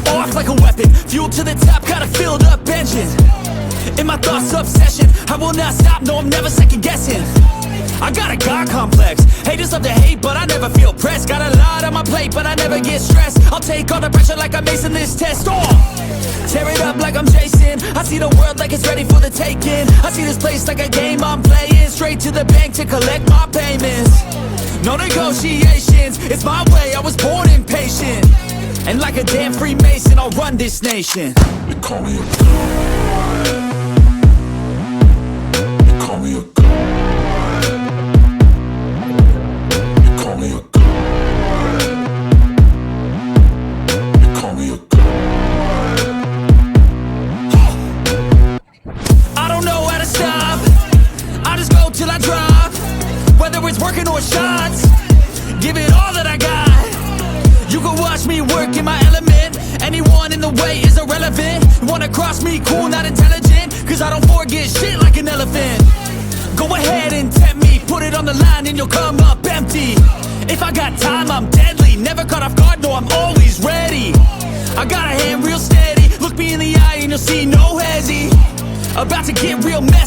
off like a weapon, fuel to the top, got a filled up engine. In my thoughts, obsession, I will not stop, no I'm never second guessing. I got a God complex, haters love to hate but I never feel pressed. Got a lot on my plate but I never get stressed. I'll take all the pressure like I'm acing this test. Tear it up like I'm Jason, I see the world like it's ready for the taking. I see this place like a game I'm playing, straight to the bank to collect my payments. No negotiations, it's my way, I was born impatient. And like a damn Freemason, I'll run this nation. They call me a god. They call me a god. They call me a god. They call me a god. I don't know how to stop, I just go till I drop. Whether it's working or shots, give it all that I got. You can watch me work in my element, anyone in the way is irrelevant. You wanna cross me, cool, not intelligent, cause I don't forget shit like an elephant. Go ahead and tempt me, put it on the line and you'll come up empty. If I got time, I'm deadly, never caught off guard, no I'm always ready. I got a hand real steady, look me in the eye and you'll see no hezzy. About to get real messy.